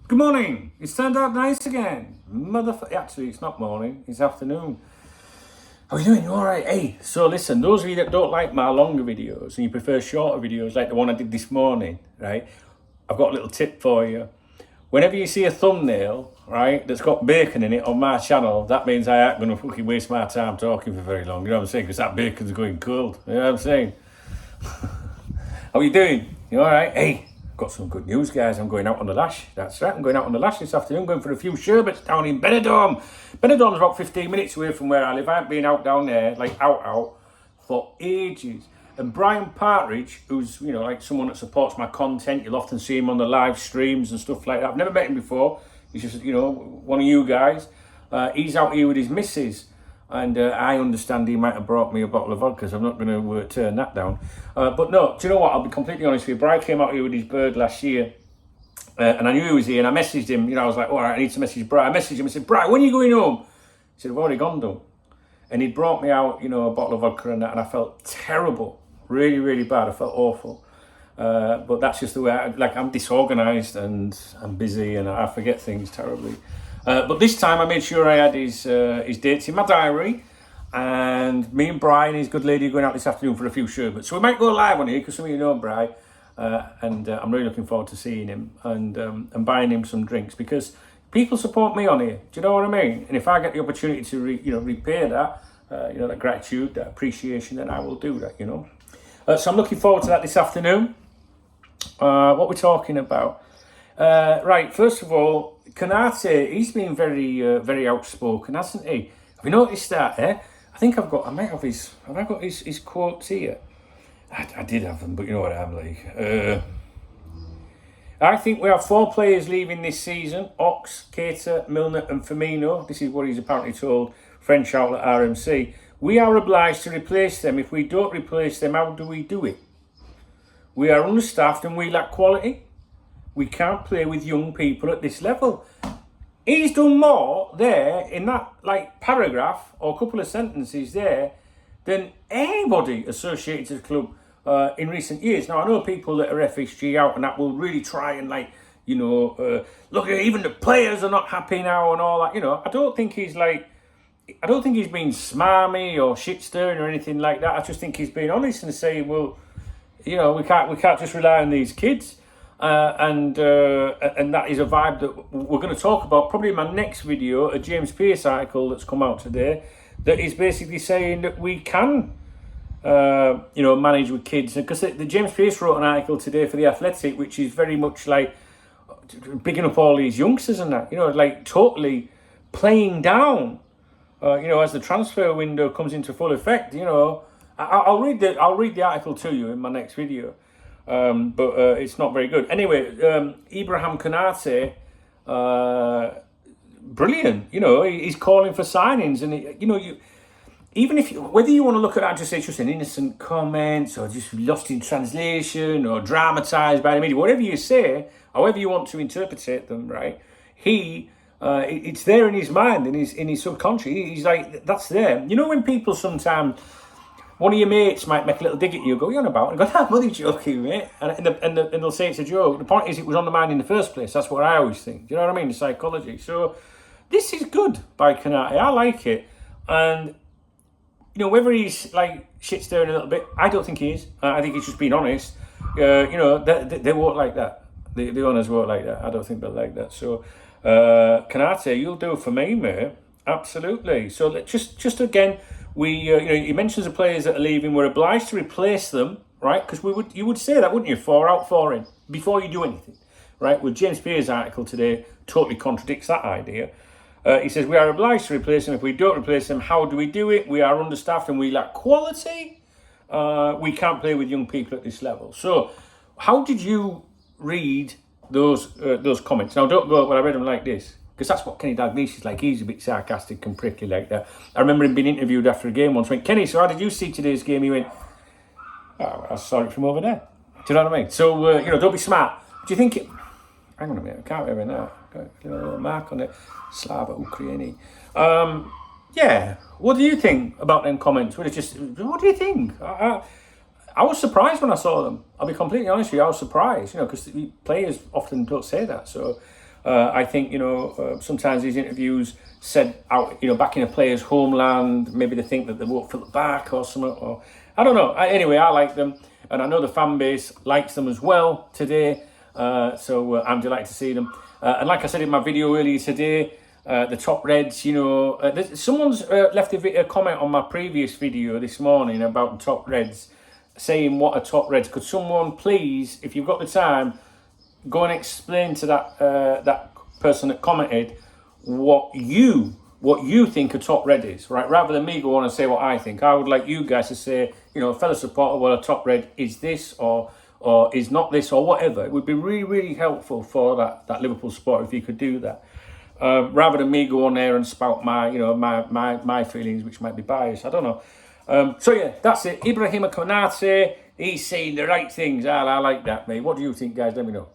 Good morning. It's turned out nice again. Actually, it's not morning. It's afternoon. How are you doing? You all right? Hey, so listen, those of you that don't like my longer videos and you prefer shorter videos like the one I did this morning, right? I've got a little tip for you. Whenever you see a thumbnail, right, that's got bacon in it on my channel, that means I ain't going to fucking waste my time talking for very long. You know what I'm saying? Because that bacon's going cold. You know what I'm saying? How are you doing? You all right? Hey. Got some good news, guys. I'm going out on the lash. That's right, I'm going out on the lash this afternoon, going for a few sherbets down in Benidorm. Benidorm's about 15 minutes away from where I live. I haven't been out down there, like out, for ages. And Brian Partridge, who's, you know, like someone that supports my content, you'll often see him on the live streams and stuff like that. I've never met him before. He's just, you know, one of you guys. He's out here with his missus. And I understand he might have brought me a bottle of vodka, so I'm not going to turn that down. But no, do you know what? I'll be completely honest with you. Brian came out here with his bird last year, and I knew he was here, and I messaged him. You know, I was like, all right, I need to message Brian. I messaged him and said, Brian, when are you going home? He said, I've already gone, though. And he brought me out, you know, a bottle of vodka and that, and I felt terrible. Really, really bad. I felt awful. But that's just the way I'm disorganised and I'm busy and I forget things terribly. But this time I made sure I had his dates in my diary, and me and Brian, his good lady, are going out this afternoon for a few sherbets. So we might go live on here because some of you know Brian, and I'm really looking forward to seeing him and buying him some drinks because people support me on here. Do you know what I mean? And if I get the opportunity to repay that, that gratitude, that appreciation, then I will do that. You know. So I'm looking forward to that this afternoon. What we're talking about. Right, first of all, Konate, he's been very outspoken, hasn't he? Have you noticed that, eh? I might have his quotes here? I did have them, but you know what I'm like. I think we have 4 players leaving this season: Ox, Keita, Milner and Firmino. This is what he's apparently told French outlet RMC. We are obliged to replace them. If we don't replace them, how do we do it? We are understaffed and we lack quality. We can't play with young people at this level. He's done more there in that paragraph or a couple of sentences there than anybody associated to the club in recent years. Now, I know people that are FSG out and that will really try and look at even the players are not happy now and all that. You know, I don't think he's being smarmy or shit stirring or anything like that. I just think he's being honest and saying, well, you know, we can't just rely on these kids. And that is a vibe that we're going to talk about probably in my next video, a James Pearce article that's come out today that is basically saying that we can, manage with kids. Because the James Pearce wrote an article today for The Athletic, which is very much like picking up all these youngsters and that, you know, like totally playing down, as the transfer window comes into full effect. You know, I'll read the article to you in my next video. But it's not very good. Anyway, Ibrahim Konate, brilliant. You know, he's calling for signings, and whether you want to look at that just say it's just an innocent comment or just lost in translation or dramatised by the media, whatever you say, however you want to interpret them, right? It's there in his mind, in his subconscious. He's like, that's there. You know, when people sometimes. One of your mates might make a little dig at you, go, "You're on about?" And go, "I'm only joking, mate." And they'll say it's a joke. The point is, it was on the mind in the first place. That's what I always think. Do you know what I mean? The psychology. So this is good by Konate. I like it. And, whether he's like shit stirring a little bit, I don't think he is. I think he's just being honest. They won't like that. The owners won't like that. I don't think they'll like that. So, Konate, you'll do for me, mate. Absolutely. So just again. He mentions the players that are leaving. We're obliged to replace them, right? Because you would say that, wouldn't you? 4 out, 4 in, before you do anything, right? Well, James Pearce's article today totally contradicts that idea. He says we are obliged to replace them. If we don't replace them, how do we do it? We are understaffed and we lack quality. We can't play with young people at this level. So, how did you read those comments? Now, don't go. Well, I read them like this. Because that's what Kenny Dalglish is like. He's a bit sarcastic and prickly like that. I remember him being interviewed after a game once. Went, "Kenny, so how did you see today's game?" He went, "Oh, I saw it from over there." Do you know what I mean? So, don't be smart. Do you think it... Hang on a minute. I can't remember now. Got a little mark on it. Slava Ukraini. Yeah. What do you think about them comments? What do you think? I was surprised when I saw them. I'll be completely honest with you. I was surprised, because players often don't say that. So... I think, you know, sometimes these interviews said out, you know, back in a player's homeland, maybe they think that they won't fill the back or something, or I don't know. Anyway, I like them, and I know the fan base likes them as well today. So I'm delighted to see them. And like I said in my video earlier today, the top reds, you know, someone's left a comment on my previous video this morning about the top reds, saying what are top reds. Could someone please, if you've got the time, go and explain to that that person that commented what you think a top red is, right? Rather than me go on and say what I think, I would like you guys to say, you know, fellow supporter, well, a top red is this or is not this or whatever. It would be really, really helpful for that Liverpool supporter if you could do that. Rather than me go on there and spout my, you know, my feelings, which might be biased. I don't know. So yeah, that's it. Ibrahima Konate, he's saying the right things. I like that, mate. What do you think, guys? Let me know.